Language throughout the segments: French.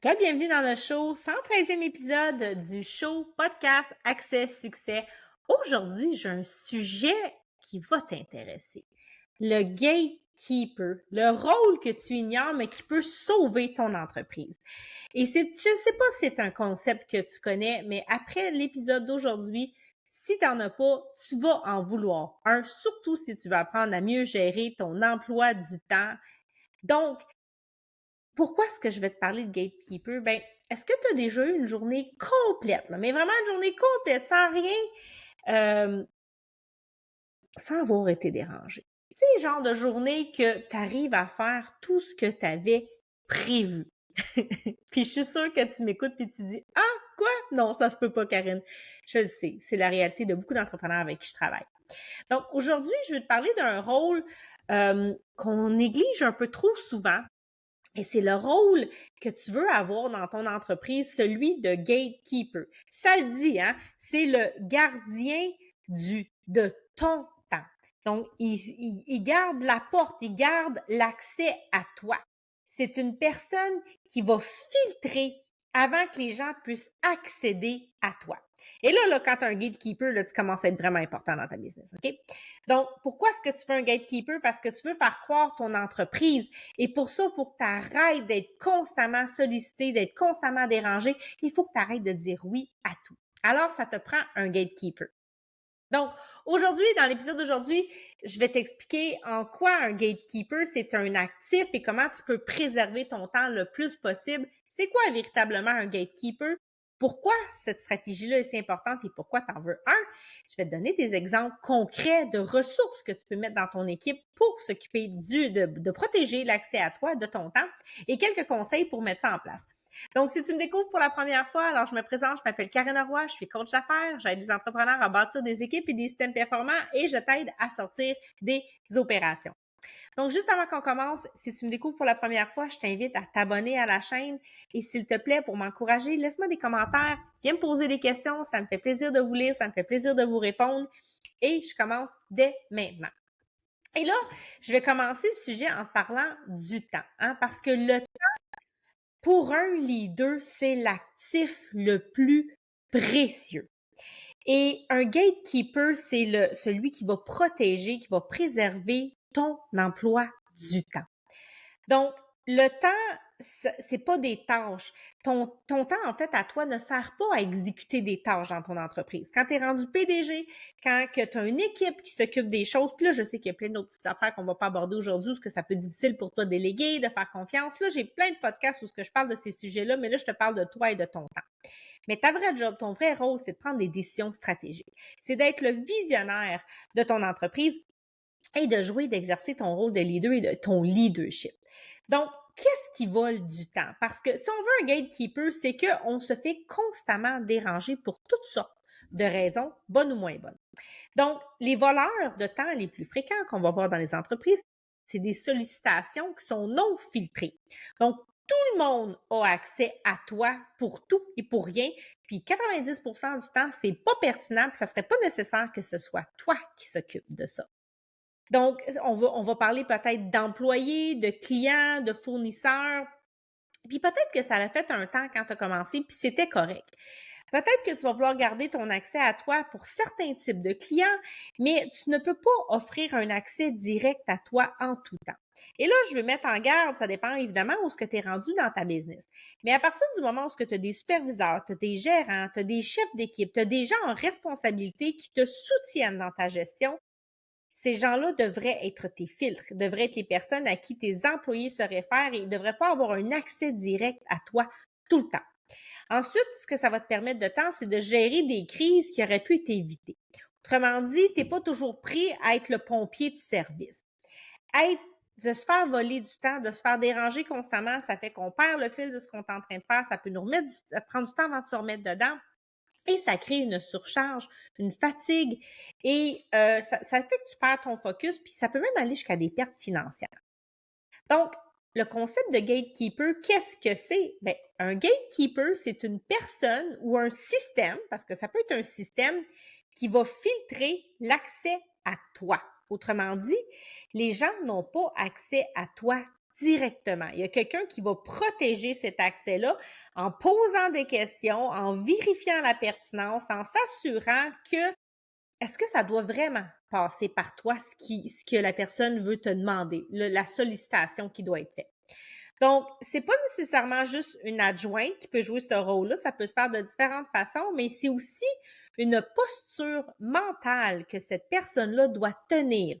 Bienvenue dans le show, 113e épisode du show podcast Accès Succès. Aujourd'hui, j'ai un sujet qui va t'intéresser. Le gatekeeper, le rôle que tu ignores mais qui peut sauver ton entreprise. Et je sais pas si c'est un concept que tu connais, mais après l'épisode d'aujourd'hui, si tu n'en as pas, tu vas en vouloir un, surtout si tu veux apprendre à mieux gérer ton emploi du temps. Donc, pourquoi est-ce que je vais te parler de gatekeeper? Ben, est-ce que tu as déjà eu une journée complète, là, mais vraiment une journée complète, sans rien, euh, sans avoir été dérangé? Tu sais, genre de journée que tu arrives à faire tout ce que tu avais prévu. Puis je suis sûre que tu m'écoutes puis tu dis « Ah, quoi? Non, ça se peut pas, Karine. » Je le sais, c'est la réalité de beaucoup d'entrepreneurs avec qui je travaille. Donc, aujourd'hui, je vais te parler d'un rôle qu'on néglige un peu trop souvent. Et c'est le rôle que tu veux avoir dans ton entreprise, celui de gatekeeper. Ça le dit, hein? C'est le gardien de ton temps. Donc, il garde la porte, il garde l'accès à toi. C'est une personne qui va filtrer avant que les gens puissent accéder à toi. Et là, quand tu as un gatekeeper, là, tu commences à être vraiment important dans ta business, OK? Donc, pourquoi est-ce que tu veux un gatekeeper? Parce que tu veux faire croire ton entreprise. Et pour ça, il faut que tu arrêtes d'être constamment sollicité, d'être constamment dérangé. Il faut que tu arrêtes de dire oui à tout. Alors, ça te prend un gatekeeper. Donc, aujourd'hui, dans l'épisode d'aujourd'hui, je vais t'expliquer en quoi un gatekeeper, c'est un actif et comment tu peux préserver ton temps le plus possible. C'est quoi véritablement un gatekeeper? Pourquoi cette stratégie-là est si importante et pourquoi tu en veux un? Je vais te donner des exemples concrets de ressources que tu peux mettre dans ton équipe pour s'occuper de protéger l'accès à toi, de ton temps et quelques conseils pour mettre ça en place. Donc, si tu me découvres pour la première fois, alors je me présente, je m'appelle Karine Roy, je suis coach d'affaires, j'aide les entrepreneurs à bâtir des équipes et des systèmes performants et je t'aide à sortir des opérations. Donc, juste avant qu'on commence, si tu me découvres pour la première fois, je t'invite à t'abonner à la chaîne et s'il te plaît, pour m'encourager, laisse-moi des commentaires, viens me poser des questions, ça me fait plaisir de vous lire, ça me fait plaisir de vous répondre et je commence dès maintenant. Et là, je vais commencer le sujet en te parlant du temps, hein, parce que le pour un leader, c'est l'actif le plus précieux. Et un gatekeeper, c'est celui qui va protéger, qui va préserver ton emploi du temps. Donc, le temps, c'est pas des tâches. Ton temps, en fait, à toi, ne sert pas à exécuter des tâches dans ton entreprise. Quand tu es rendu PDG, quand tu as une équipe qui s'occupe des choses, puis là, je sais qu'il y a plein d'autres petites affaires qu'on va pas aborder aujourd'hui, parce que ça peut être difficile pour toi de déléguer, de faire confiance. Là, j'ai plein de podcasts où je parle de ces sujets-là, mais là, je te parle de toi et de ton temps. Mais ta vraie job, ton vrai rôle, c'est de prendre des décisions stratégiques. C'est d'être le visionnaire de ton entreprise et de jouer, d'exercer ton rôle de leader et de ton leadership. Donc, qu'est-ce qui vole du temps? Parce que si on veut un gatekeeper, c'est qu'on se fait constamment déranger pour toutes sortes de raisons, bonnes ou moins bonnes. Donc, les voleurs de temps les plus fréquents qu'on va voir dans les entreprises, c'est des sollicitations qui sont non filtrées. Donc, tout le monde a accès à toi pour tout et pour rien. Puis 90% du temps, c'est pas pertinent, puis ça serait pas nécessaire que ce soit toi qui s'occupe de ça. Donc, on va parler peut-être d'employés, de clients, de fournisseurs. Puis peut-être que ça a fait un temps quand tu as commencé, puis c'était correct. Peut-être que tu vas vouloir garder ton accès à toi pour certains types de clients, mais tu ne peux pas offrir un accès direct à toi en tout temps. Et là, je veux mettre en garde, ça dépend évidemment où ce que tu es rendu dans ta business. Mais à partir du moment où tu as des superviseurs, tu as des gérants, tu as des chefs d'équipe, tu as des gens en responsabilité qui te soutiennent dans ta gestion, ces gens-là devraient être tes filtres, devraient être les personnes à qui tes employés se réfèrent et ils ne devraient pas avoir un accès direct à toi tout le temps. Ensuite, ce que ça va te permettre de temps, c'est de gérer des crises qui auraient pu être évitées. Autrement dit, tu n'es pas toujours pris à être le pompier de service. De se faire voler du temps, de se faire déranger constamment, ça fait qu'on perd le fil de ce qu'on est en train de faire, ça peut nous prendre du temps avant de se remettre dedans. Et ça crée une surcharge, une fatigue et ça fait que tu perds ton focus puis ça peut même aller jusqu'à des pertes financières. Donc, le concept de gatekeeper, qu'est-ce que c'est? Bien, un gatekeeper, c'est une personne ou un système, parce que ça peut être un système qui va filtrer l'accès à toi. Autrement dit, les gens n'ont pas accès à toi directement. Il y a quelqu'un qui va protéger cet accès-là en posant des questions, en vérifiant la pertinence, en s'assurant que est-ce que ça doit vraiment passer par toi ce que la personne veut te demander, la sollicitation qui doit être faite. Donc, c'est pas nécessairement juste une adjointe qui peut jouer ce rôle-là, ça peut se faire de différentes façons, mais c'est aussi une posture mentale que cette personne-là doit tenir.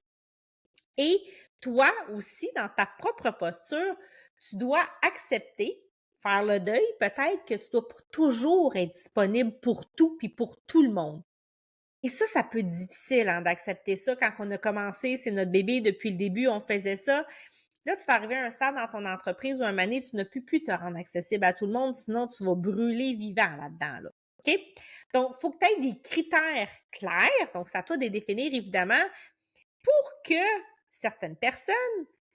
Et toi aussi, dans ta propre posture, tu dois accepter, faire le deuil, peut-être que tu dois pour toujours être disponible pour tout puis pour tout le monde. Et ça peut être difficile hein, d'accepter ça quand on a commencé, c'est notre bébé depuis le début, on faisait ça. Là, tu vas arriver à un stade dans ton entreprise où un moment donné, tu ne peux plus te rendre accessible à tout le monde, sinon tu vas brûler vivant là-dedans. Là. OK? Donc, il faut que tu aies des critères clairs, donc c'est à toi de les définir évidemment, pour que certaines personnes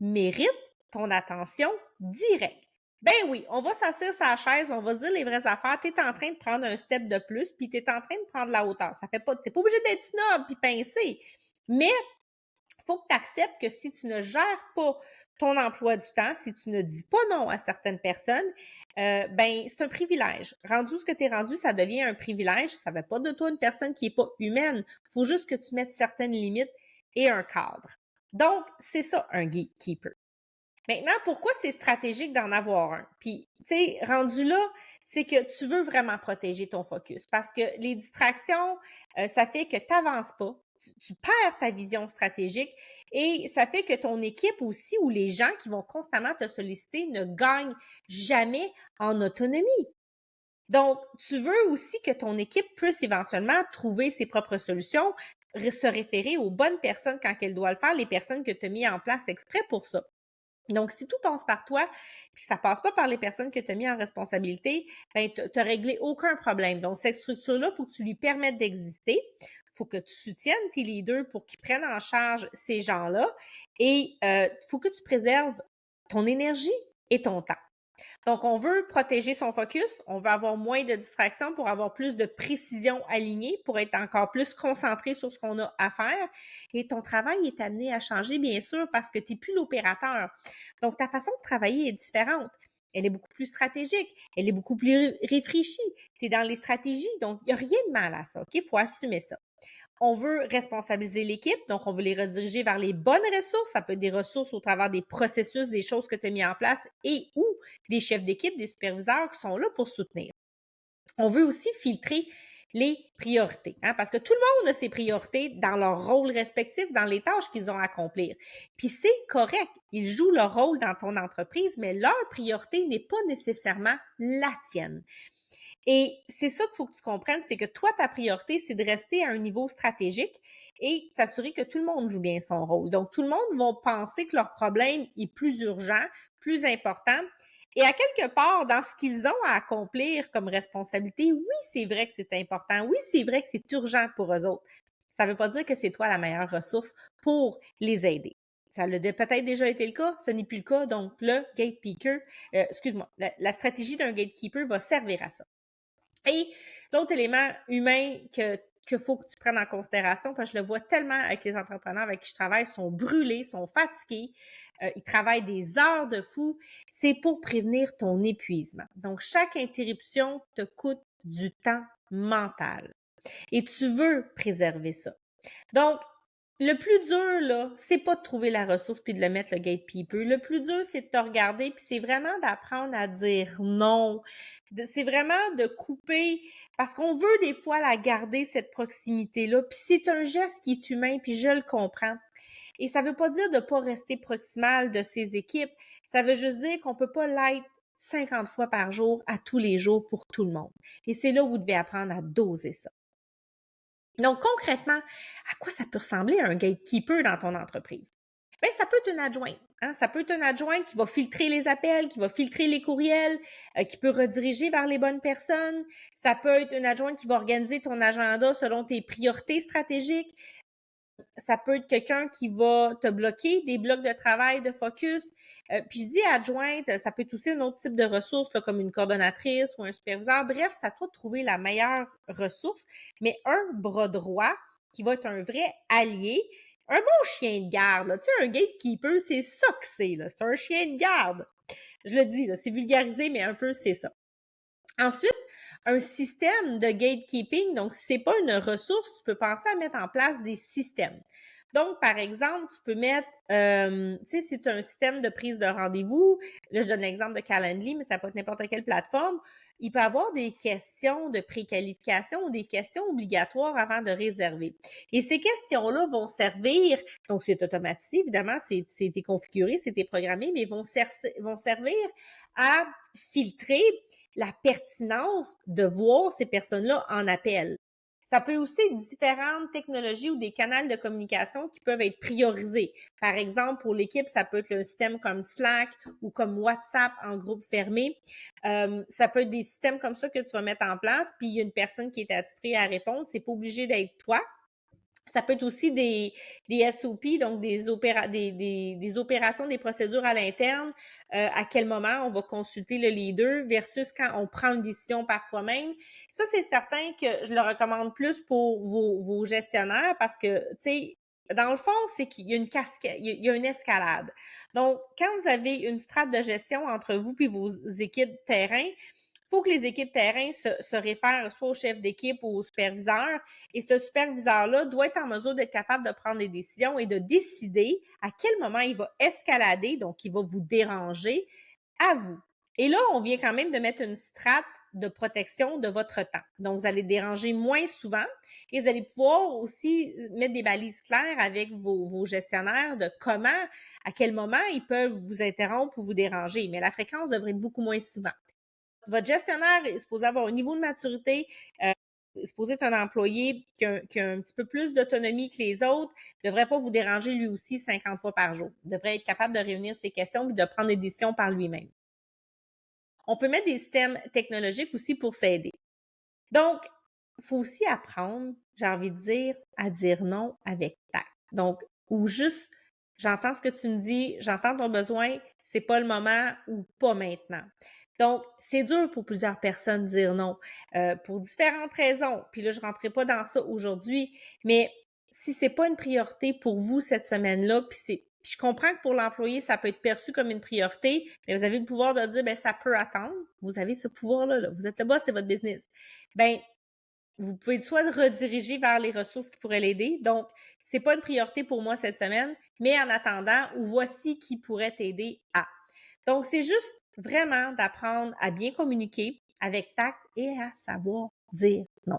méritent ton attention directe. Ben oui, on va s'asseoir sur la chaise, on va se dire les vraies affaires. Tu es en train de prendre un step de plus, puis tu es en train de prendre la hauteur. Ça fait pas, tu n'es pas obligé d'être snob puis pincé, mais il faut que tu acceptes que si tu ne gères pas ton emploi du temps, si tu ne dis pas non à certaines personnes, ben c'est un privilège. Rendu ce que tu es rendu, ça devient un privilège. Ça ne fait pas de toi une personne qui n'est pas humaine. Il faut juste que tu mettes certaines limites et un cadre. Donc, c'est ça, un gatekeeper. Maintenant, pourquoi c'est stratégique d'en avoir un? Puis, tu sais, rendu là, c'est que tu veux vraiment protéger ton focus parce que les distractions, ça fait que tu n'avances pas, tu perds ta vision stratégique et ça fait que ton équipe aussi ou les gens qui vont constamment te solliciter ne gagnent jamais en autonomie. Donc, tu veux aussi que ton équipe puisse éventuellement trouver ses propres solutions, se référer aux bonnes personnes quand elles doivent le faire, les personnes que tu as mis en place exprès pour ça. Donc, si tout passe par toi, puis que ça passe pas par les personnes que tu as mis en responsabilité, ben, tu n'as réglé aucun problème. Donc, cette structure-là, il faut que tu lui permettes d'exister. Il faut que tu soutiennes tes leaders pour qu'ils prennent en charge ces gens-là. Et il faut que tu préserves ton énergie et ton temps. Donc, on veut protéger son focus, on veut avoir moins de distractions pour avoir plus de précision alignée, pour être encore plus concentré sur ce qu'on a à faire. Et ton travail est amené à changer, bien sûr, parce que tu n'es plus l'opérateur. Donc, ta façon de travailler est différente. Elle est beaucoup plus stratégique, elle est beaucoup plus réfléchie. Tu es dans les stratégies, donc il n'y a rien de mal à ça. Il faut assumer ça. On veut responsabiliser l'équipe, donc on veut les rediriger vers les bonnes ressources. Ça peut être des ressources au travers des processus, des choses que tu as mis en place et ou des chefs d'équipe, des superviseurs qui sont là pour soutenir. On veut aussi filtrer les priorités, hein, parce que tout le monde a ses priorités dans leur rôle respectif, dans les tâches qu'ils ont à accomplir. Puis c'est correct, ils jouent leur rôle dans ton entreprise, mais leur priorité n'est pas nécessairement la tienne. Et c'est ça qu'il faut que tu comprennes, c'est que toi, ta priorité, c'est de rester à un niveau stratégique et t'assurer que tout le monde joue bien son rôle. Donc, tout le monde va penser que leur problème est plus urgent, plus important. Et à quelque part, dans ce qu'ils ont à accomplir comme responsabilité, oui, c'est vrai que c'est important. Oui, c'est vrai que c'est urgent pour eux autres. Ça ne veut pas dire que c'est toi la meilleure ressource pour les aider. Ça a peut-être déjà été le cas, ce n'est plus le cas. Donc, le gatekeeper, excuse-moi, la stratégie d'un gatekeeper va servir à ça. Et l'autre élément humain qu'il faut que tu prennes en considération, parce que je le vois tellement avec les entrepreneurs avec qui je travaille, sont brûlés, sont fatigués, ils travaillent des heures de fou, c'est pour prévenir ton épuisement. Donc, chaque interruption te coûte du temps mental et tu veux préserver ça. Donc, le plus dur, là, c'est pas de trouver la ressource puis de le mettre le gatekeeper. Le plus dur, c'est de te regarder puis c'est vraiment d'apprendre à dire non. C'est vraiment de couper parce qu'on veut des fois la garder, cette proximité-là. Puis c'est un geste qui est humain puis je le comprends. Et ça veut pas dire de pas rester proximal de ses équipes. Ça veut juste dire qu'on peut pas l'être 50 fois par jour à tous les jours pour tout le monde. Et c'est là où vous devez apprendre à doser ça. Donc, concrètement, à quoi ça peut ressembler un gatekeeper dans ton entreprise? Bien, ça peut être une adjointe. Hein? Ça peut être une adjointe qui va filtrer les appels, qui va filtrer les courriels, qui peut rediriger vers les bonnes personnes. Ça peut être une adjointe qui va organiser ton agenda selon tes priorités stratégiques. Ça peut être quelqu'un qui va te bloquer des blocs de travail, de focus. Puis je dis adjointe, ça peut être aussi un autre type de ressource, là, comme une coordonnatrice ou un superviseur. Bref, c'est à toi de trouver la meilleure ressource, mais un bras droit qui va être un vrai allié, Un bon chien de garde, là, tu sais, un gatekeeper, c'est ça que c'est, là. C'est un chien de garde. Je le dis, là, c'est vulgarisé, mais un peu, c'est ça. Ensuite, un système de gatekeeping, donc si c'est pas une ressource, tu peux penser à mettre en place des systèmes. Donc, par exemple, tu peux mettre, tu sais, c'est un système de prise de rendez-vous. Là, je donne l'exemple de Calendly, mais ça peut être n'importe quelle plateforme. Il peut y avoir des questions de préqualification ou des questions obligatoires avant de réserver. Et ces questions-là vont servir, donc c'est automatisé, évidemment, c'est configuré, c'est programmé, mais vont servir à filtrer la pertinence de voir ces personnes-là en appel. Ça peut aussi être différentes technologies ou des canaux de communication qui peuvent être priorisés. Par exemple, pour l'équipe, ça peut être un système comme Slack ou comme WhatsApp en groupe fermé. Ça peut être des systèmes comme ça que tu vas mettre en place, puis il y a une personne qui est attitrée à répondre. C'est pas obligé d'être toi. Ça peut être aussi des SOP, donc des opérations, des procédures à l'interne, à quel moment on va consulter le leader versus quand on prend une décision par soi-même. Ça, c'est certain que je le recommande plus pour vos gestionnaires parce que, tu sais, dans le fond, c'est qu'il y a une cascade, il y a une escalade. Donc, quand vous avez une strate de gestion entre vous et vos équipes terrain, il faut que les équipes terrain se réfèrent soit au chef d'équipe ou au superviseur. Et ce superviseur-là doit être en mesure d'être capable de prendre des décisions et de décider à quel moment il va escalader, donc il va vous déranger, à vous. Et là, on vient quand même de mettre une strate de protection de votre temps. Donc, vous allez déranger moins souvent et vous allez pouvoir aussi mettre des balises claires avec vos gestionnaires de comment, à quel moment ils peuvent vous interrompre ou vous déranger. Mais la fréquence devrait être beaucoup moins souvent. Votre gestionnaire est supposé avoir un niveau de maturité, est supposé être un employé qui a un petit peu plus d'autonomie que les autres, ne devrait pas vous déranger lui aussi 50 fois par jour. Il devrait être capable de réunir ses questions et de prendre des décisions par lui-même. On peut mettre des systèmes technologiques aussi pour s'aider. Donc, il faut aussi apprendre, j'ai envie de dire, à dire non avec tact. Donc, ou juste, j'entends ce que tu me dis, j'entends ton besoin, c'est pas le moment ou pas maintenant. Donc, c'est dur pour plusieurs personnes de dire non, pour différentes raisons. Puis là, je rentrerai pas dans ça aujourd'hui, mais si c'est pas une priorité pour vous cette semaine-là, puis je comprends que pour l'employé, ça peut être perçu comme une priorité, mais vous avez le pouvoir de dire, ben ça peut attendre. Vous avez ce pouvoir-là, là. Vous êtes le boss, c'est votre business. Ben, vous pouvez soit rediriger vers les ressources qui pourraient l'aider. Donc, c'est pas une priorité pour moi cette semaine, mais en attendant, ou voici qui pourrait t'aider à. Donc, c'est juste vraiment d'apprendre à bien communiquer avec tact et à savoir dire non.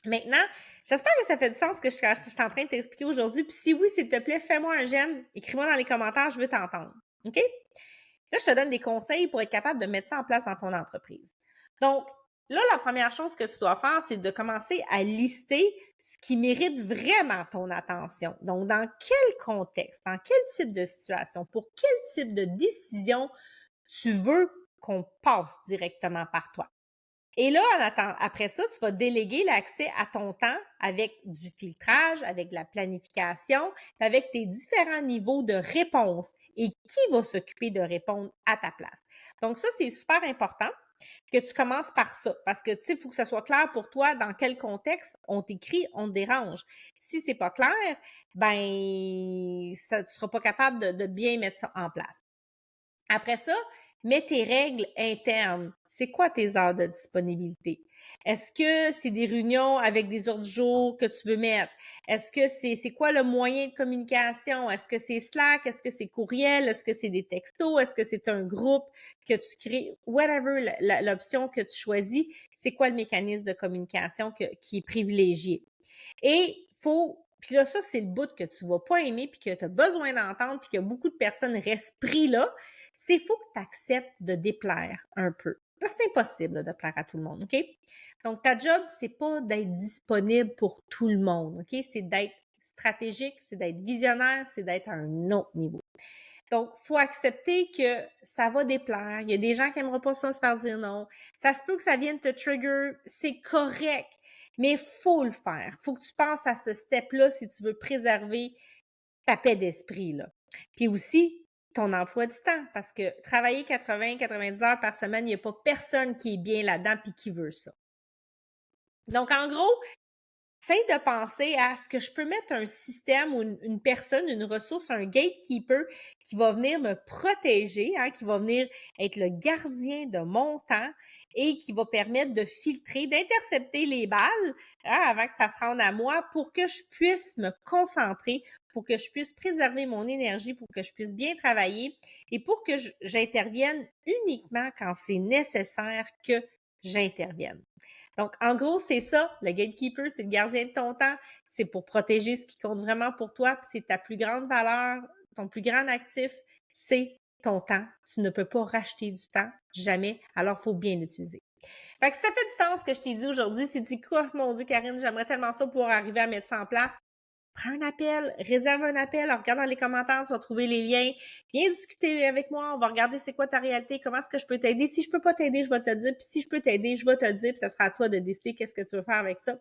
Maintenant, j'espère que ça fait du sens ce que je suis en train de t'expliquer aujourd'hui. Puis si oui, s'il te plaît, fais-moi un j'aime, écris-moi dans les commentaires, je veux t'entendre. OK? Là, je te donne des conseils pour être capable de mettre ça en place dans ton entreprise. Donc, là, la première chose que tu dois faire, c'est de commencer à lister ce qui mérite vraiment ton attention. Donc, dans quel contexte, dans quel type de situation, pour quel type de décision tu veux qu'on passe directement par toi. Et là, après ça, tu vas déléguer l'accès à ton temps avec du filtrage, avec de la planification, avec tes différents niveaux de réponse et qui va s'occuper de répondre à ta place. Donc ça, c'est super important que tu commences par ça parce que tu sais, il faut que ça soit clair pour toi dans quel contexte on t'écrit, on te dérange. Si c'est pas clair, ben ça, tu seras pas capable de bien mettre ça en place. Après ça, mets tes règles internes. C'est quoi tes heures de disponibilité? Est-ce que c'est des réunions avec des ordres du jour que tu veux mettre? Est-ce que c'est quoi le moyen de communication? Est-ce que c'est Slack? Est-ce que c'est courriel? Est-ce que c'est des textos? Est-ce que c'est un groupe que tu crées? Whatever l'option que tu choisis, c'est quoi le mécanisme de communication qui est privilégié? Et puis là, ça, c'est le bout que tu vas pas aimer, puis que tu as besoin d'entendre, puis que beaucoup de personnes restent pris là, c'est faut que tu acceptes de déplaire un peu. Parce que c'est impossible là, de plaire à tout le monde, OK? Donc, ta job, c'est pas d'être disponible pour tout le monde, OK? C'est d'être stratégique, c'est d'être visionnaire, c'est d'être à un autre niveau. Donc, faut accepter que ça va déplaire. Il y a des gens qui n'aimeront pas ça se faire dire non. Ça se peut que ça vienne te trigger. C'est correct. Mais faut le faire. Faut que tu penses à ce step-là si tu veux préserver ta paix d'esprit, là. Puis aussi, ton emploi du temps. Parce que travailler 80-90 heures par semaine, il n'y a pas personne qui est bien là-dedans puis qui veut ça. Donc, en gros, essaye de penser à ce que je peux mettre un système ou une personne, une ressource, un gatekeeper qui va venir me protéger, hein, qui va venir être le gardien de mon temps et qui va permettre de filtrer, d'intercepter les balles, hein, avant que ça se rende à moi pour que je puisse me concentrer, pour que je puisse préserver mon énergie, pour que je puisse bien travailler et pour que j'intervienne uniquement quand c'est nécessaire que j'intervienne. Donc, en gros, c'est ça. Le gatekeeper, c'est le gardien de ton temps. C'est pour protéger ce qui compte vraiment pour toi. Puis c'est ta plus grande valeur, ton plus grand actif, c'est ton temps. Tu ne peux pas racheter du temps, jamais. Alors, il faut bien l'utiliser. Fait que ça fait du temps ce que je t'ai dit aujourd'hui. Si tu dis quoi, mon Dieu, Karine, j'aimerais tellement ça pouvoir arriver à mettre ça en place. Prends un appel, réserve un appel, regarde dans les commentaires, tu vas trouver les liens. Viens discuter avec moi, on va regarder c'est quoi ta réalité, comment est-ce que je peux t'aider. Si je peux pas t'aider, je vais te dire, puis si je peux t'aider, je vais te dire, puis ça sera à toi de décider qu'est-ce que tu veux faire avec ça.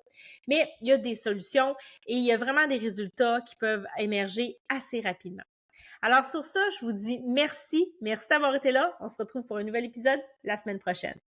Mais il y a des solutions et il y a vraiment des résultats qui peuvent émerger assez rapidement. Alors sur ça, je vous dis merci d'avoir été là. On se retrouve pour un nouvel épisode la semaine prochaine.